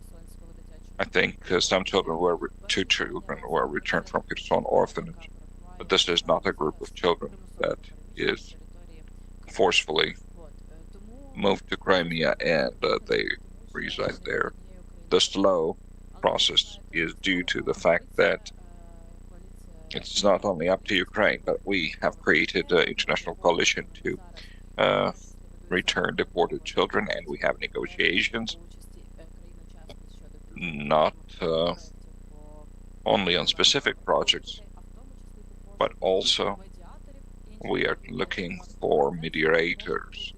I think two children were returned from Kherson orphanage, but this is not a group of children that is forcefully moved to Crimea and they reside there. The slow process is due to the fact that it's not only up to Ukraine, but we have created an international coalition to return deported children, and we have negotiations, not only on specific projects, but also we are looking for mediators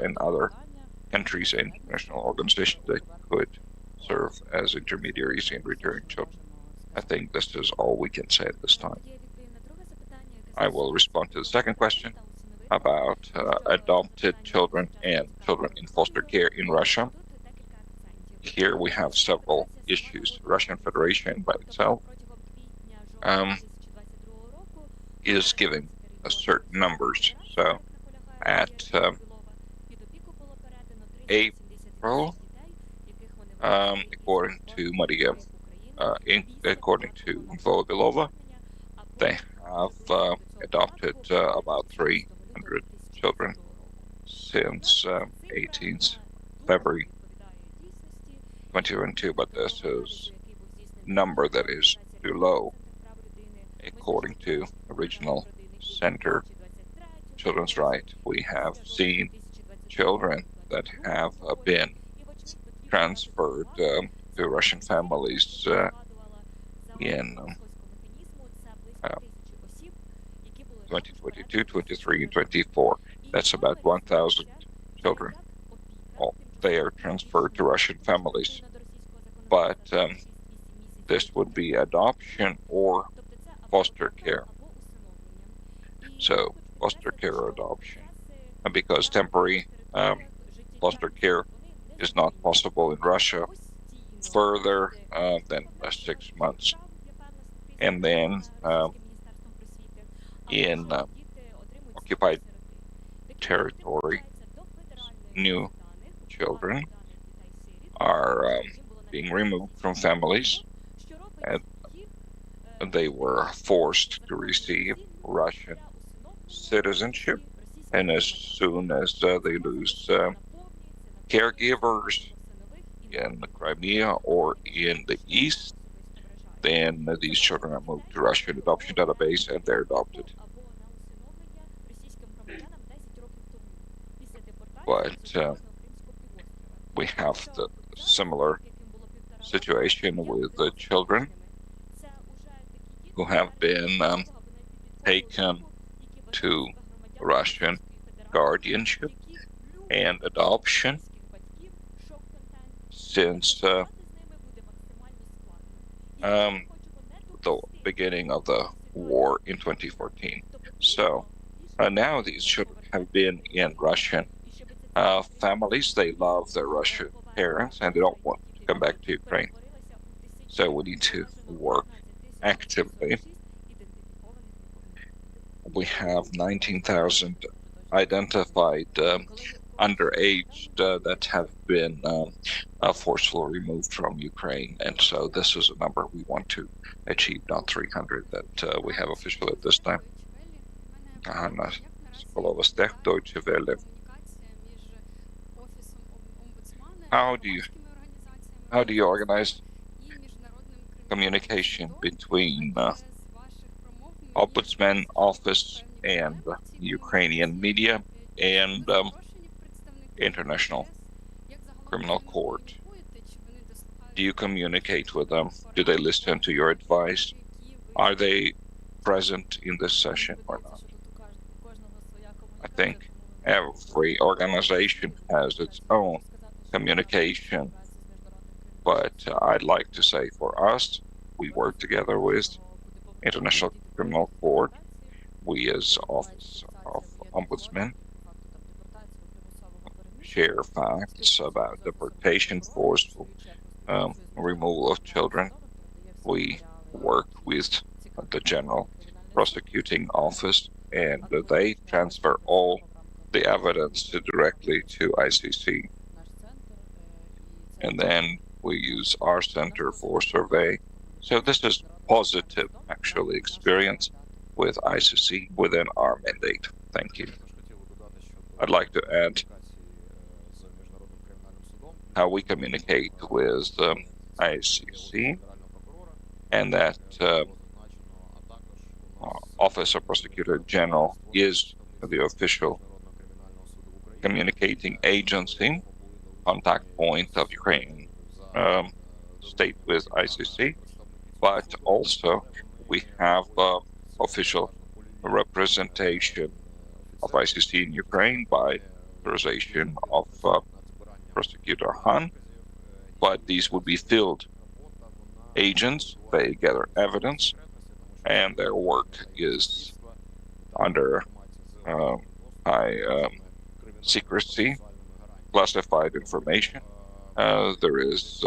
and other countries and international organizations that could serve as intermediaries in returning children. I think this is all we can say at this time. I will respond to the second question about adopted children and children in foster care in Russia. Here we have several issues. Russian Federation by itself is giving certain numbers. So at April, according to Maria, according to Lvova-Belova, they have adopted about 300 children since 18th February 2022, but this is number that is too low according to original Center Children's Right. We have seen children that have been transferred to Russian families in 2022, 23, and 24. That's about 1,000 children. Well, they are transferred to Russian families. But this would be adoption or foster care. So foster care or adoption. And because temporary foster care is not possible in Russia further than 6 months. And then in occupied territory, new children are being removed from families, and they were forced to receive Russian citizenship. And as soon as they lose caregivers in Crimea or in the east, then these children are moved to Russian adoption database and they're adopted. But we have the similar situation with the children who have been taken to Russian guardianship and adoption since the beginning of the war in 2014. So now these children have been in Russian families. They love their Russian parents and they don't want to come back to Ukraine. So we need to work actively. We have 19,000 identified underage that have been forcefully removed from Ukraine. And so this is a number we want to achieve, not 300 that we have officially at this time. Hanna Sokolova-Stech, Deutsche Welle. How do you organize communication between Ombudsman Office and Ukrainian media and International Criminal Court? Do you communicate with them? Do they listen to your advice? Are they present in this session or not? I think every organization has its own communication, but I'd like to say for us, we work together with International Criminal Court. We as Office of Ombudsman share facts about deportation, forceful removal of children. We work with the General Prosecuting Office, and they transfer all the evidence directly to ICC. And then we use our center for survey. So this is positive, actually, experience with ICC within our mandate. Thank you. I'd like to add how we communicate with ICC, and that Office of Prosecutor General is the official communicating agency, contact point of Ukrainian state with ICC, but also we have official representation of ICC in Ukraine by authorization of Prosecutor Han, but these would be field agents. They gather evidence, and their work is under high secrecy, classified information. There is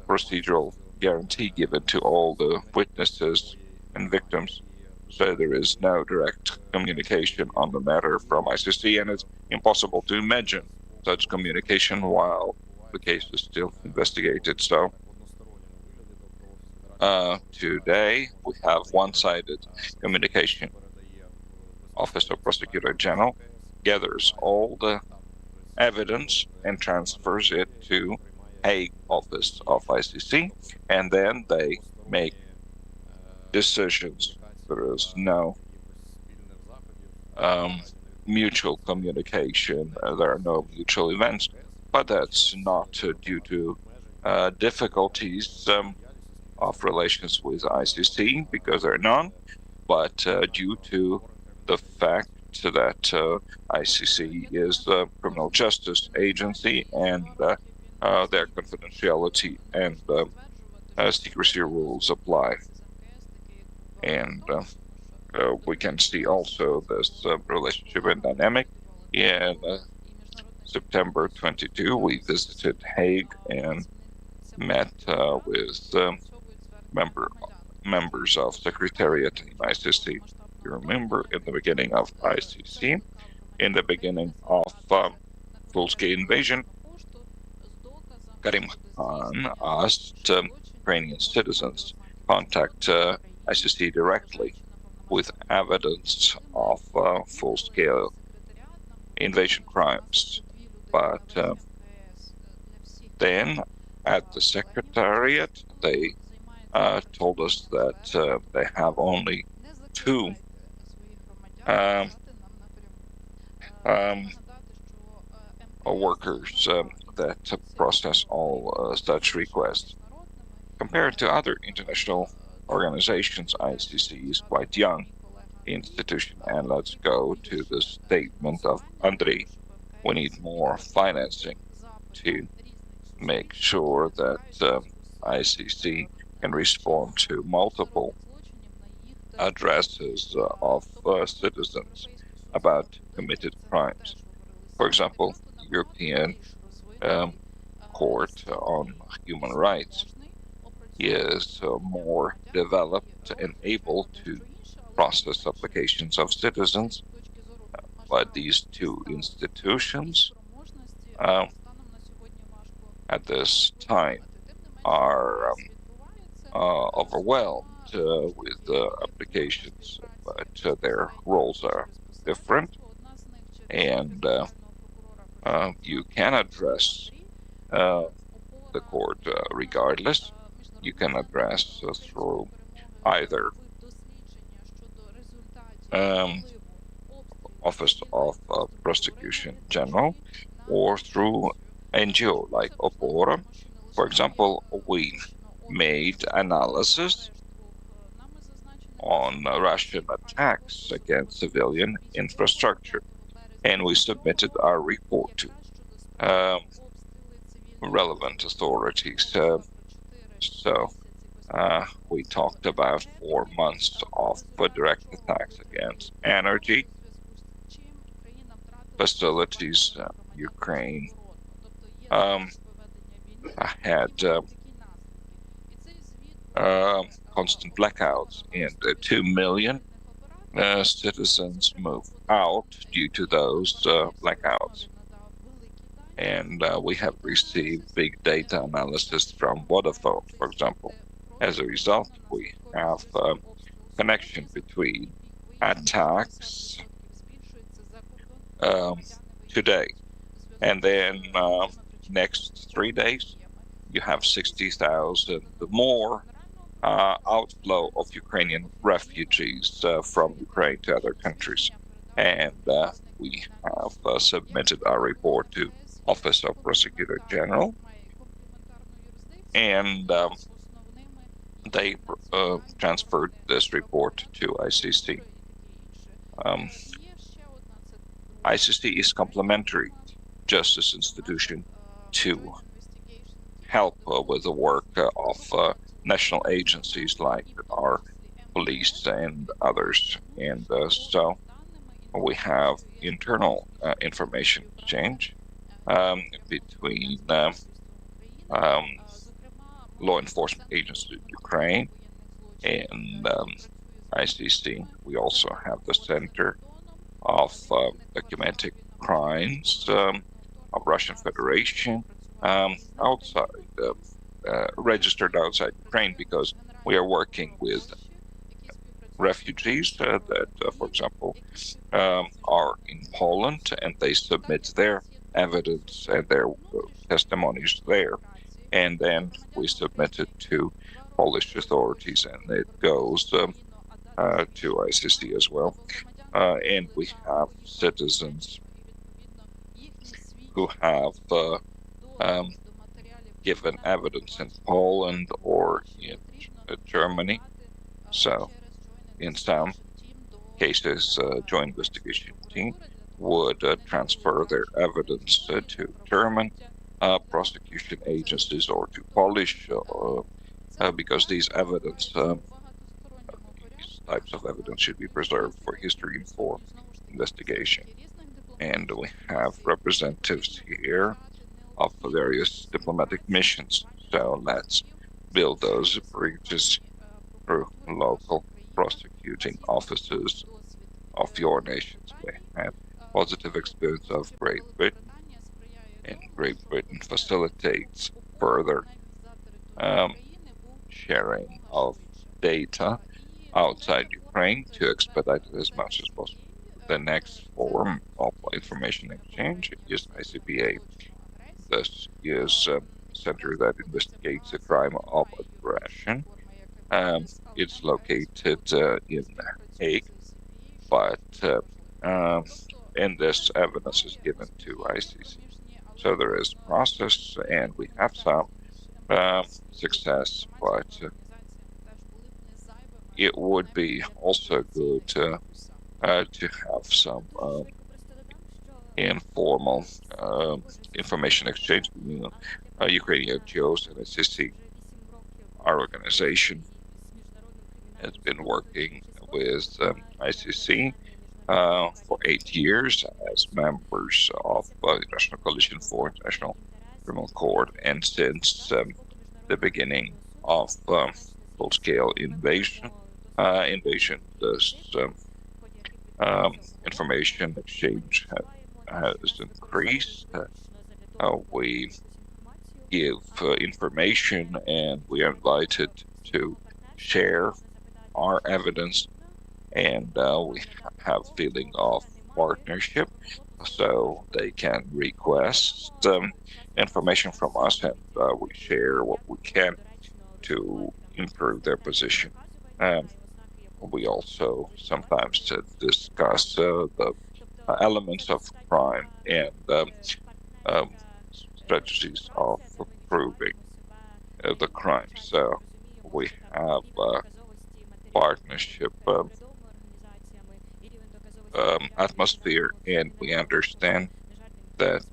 procedural guarantee given to all the witnesses and victims. So there is no direct communication on the matter from ICC, and it's impossible to imagine such communication while the case is still investigated. So today we have one-sided communication. Office of Prosecutor General gathers all the evidence and transfers it to Hague office of ICC, and then they make decisions. There is no mutual communication. There are no mutual events, but that's not due to difficulties of relations with ICC, because there are none, but due to the fact that ICC is a criminal justice agency, and their confidentiality and secrecy rules apply. And we can see also this relationship and dynamic. In September 22, we visited Hague and met with members of Secretariat in ICC. You remember, in the beginning of ICC, in the beginning of full-scale invasion, Karim Khan asked Ukrainian citizens contact ICC directly with evidence of full-scale invasion crimes. But then at the Secretariat, they told us that they have only two workers that process all such requests. Compared to other international organizations, ICC is quite young institution. And let's go to the statement of Andrei. We need more financing to make sure that ICC can respond to multiple addresses of citizens about committed crimes. For example, European Court on Human Rights is more developed and able to process applications of citizens, but these two institutions at this time are overwhelmed with applications, but their roles are different, and you can address the court regardless. You can address through either Office of Prosecution General or through NGO like Opora. For example, we made analysis on Russian attacks against civilian infrastructure, and we submitted our report to relevant authorities. So we talked about 4 months of direct attacks against energy facilities. Ukraine had constant blackouts, and 2 million citizens moved out due to those blackouts. And we have received big data analysis from Vodafone, for example. As a result, we have a connection between attacks today, and then next 3 days, you have 60,000 more outflow of Ukrainian refugees from Ukraine to other countries. And we have submitted our report to Office of Prosecutor General, and they transferred this report to ICC. ICC is complementary justice institution to help with the work of national agencies like our police and others. And so we have internal information exchange between law enforcement agencies in Ukraine and ICC. We also have the Center of Documented Crimes of Russian Federation outside, registered outside Ukraine, because we are working with refugees that, for example, are in Poland, and they submit their evidence and their testimonies there, and then we submit it to Polish authorities, and it goes to ICC as well. And we have citizens who have given evidence in Poland or in Germany. So in some cases, joint investigation team would transfer their evidence to German prosecution agencies or to Polish, because these evidence, these types of evidence should be preserved for history-informed investigation. And we have representatives here of various diplomatic missions. So let's build those bridges through local prosecuting offices of your nations. We have positive experience of Great Britain, and Great Britain facilitates further sharing of data outside Ukraine to expedite it as much as possible. The next form of information exchange is ICPA. This is a center that investigates the crime of aggression. It's located in Hague, but and this evidence is given to ICC. So there is process, and we have some success, but it would be also good to have some informal information exchange between Ukrainian NGOs and ICC. Our organization has been working with ICC for 8 years as members of the International Coalition for International Criminal Court, and since the beginning of full-scale invasion, this information exchange has increased. We give information, and we are invited to share our evidence, and we have feeling of partnership, so they can request information from us, and we share what we can to improve their position. We also sometimes discuss the elements of crime and strategies of proving the crime. So we have partnership atmosphere, and we understand that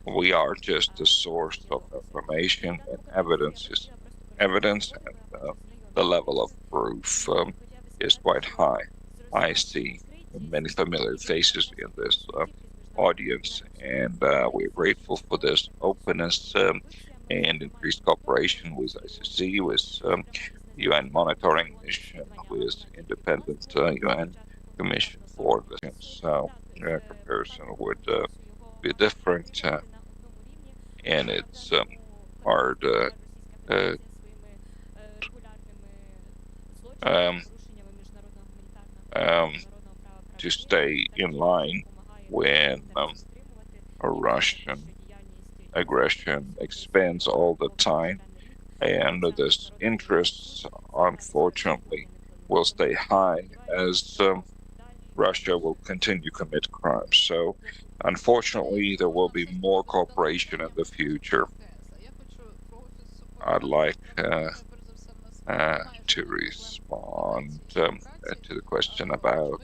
we are just a source of information, and evidence is evidence, and the level of proof is quite high. I see many familiar faces in this audience, and we're grateful for this openness and increased cooperation with ICC, with UN monitoring mission, with independent UN Commission for Investigations. So comparison would be different, and it's hard to stay in line when a Russian aggression expands all the time, and this interest, unfortunately, will stay high as Russia will continue to commit crimes. So, unfortunately, there will be more cooperation in the future. I'd like to respond to the question about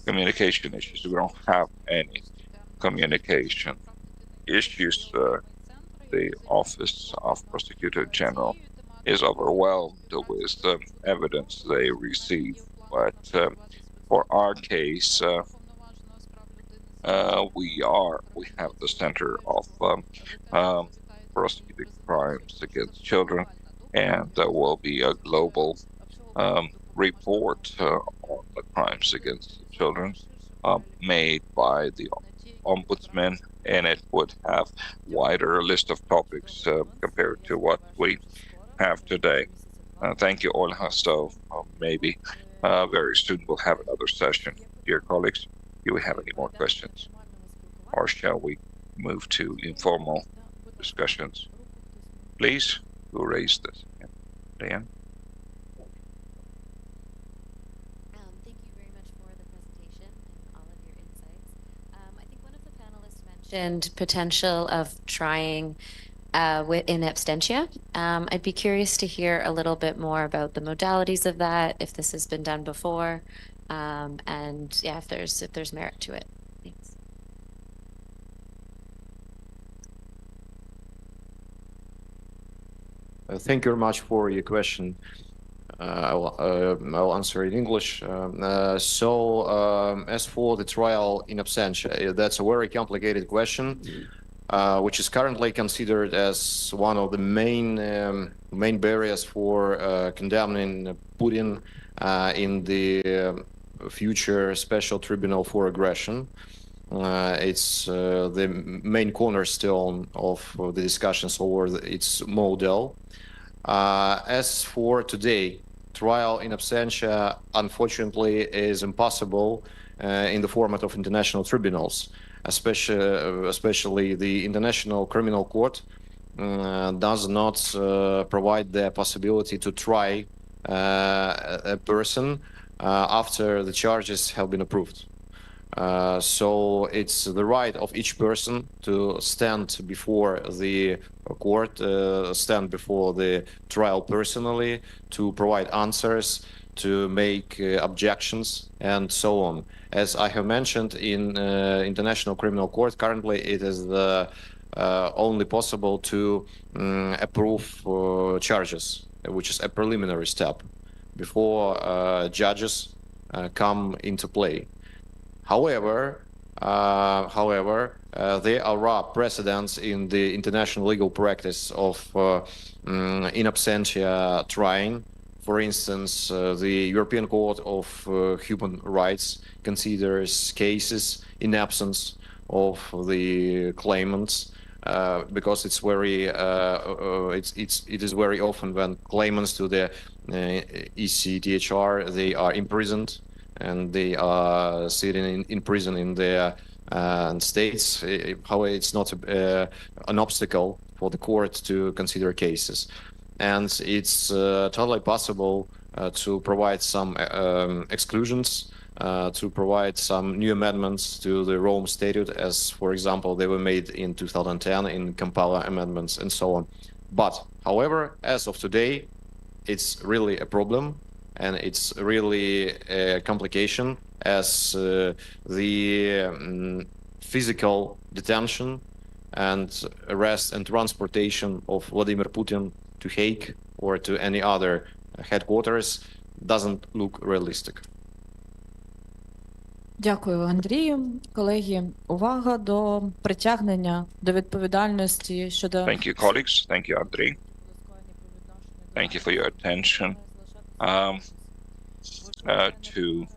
communication issues. We don't have any communication issues. The Office of Prosecutor General is overwhelmed with evidence they receive, but for our case, we have the Center of prosecuting crimes against children, and there will be a global report on the crimes against children made by the ombudsman, and it would have wider list of topics compared to what we have today. Thank you, Olha. So maybe very soon we'll have another session. Dear colleagues, do we have any more questions? Or shall we move to informal discussions? Please, who raised this? Dan? Thank you very much for the presentation and all of your insights. I think one of the panelists mentioned potential of trying in absentia. I'd be curious to hear a little bit more about the modalities of that, if this has been done before, and yeah, if there's merit to it. Thanks. Thank you very much for your question. I'll answer in English. As for the trial in absentia, that's a very complicated question, which is currently considered as one of the main barriers for condemning Putin in the future special tribunal for aggression. It's the main cornerstone of the discussions over its model. As for today, trial in absentia, unfortunately, is impossible in the format of international tribunals, especially the International Criminal Court does not provide the possibility to try a person after the charges have been approved. So it's the right of each person to stand before the court, stand before the trial personally, to provide answers, to make objections, and so on. As I have mentioned, in International Criminal Court, currently it is only possible to approve charges, which is a preliminary step before judges come into play. However, there are precedents in the international legal practice of in absentia trying. For instance, the European Court of Human Rights considers cases in absence of the claimants because it's very it is very often when claimants to the ECTHR, they are imprisoned and they are sitting in prison in their states. However, it's not an obstacle for the court to consider cases. And it's totally possible to provide some exclusions, to provide some new amendments to the Rome Statute, as, for example, they were made in 2010 in Kampala amendments and so on. But, however, as of today, it's really a problem, and it's really a complication, as the physical detention and arrest and transportation of Vladimir Putin to Hague or to any other headquarters doesn't look realistic. Дякую, Андрію. Колеги, увага до притягнення до відповідальності щодо... Thank you, colleagues. Thank you, Andrei. Thank you for your attention to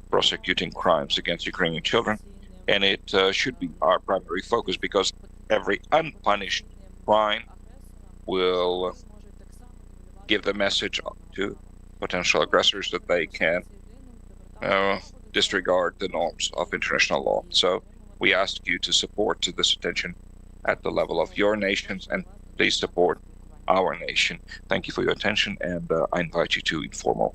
prosecuting crimes against Ukrainian children. And it should be our primary focus, because every unpunished crime will give the message to potential aggressors that they can disregard the norms of international law. So we ask you to support this attention at the level of your nations, and please support our nation. Thank you for your attention, and I invite you to informal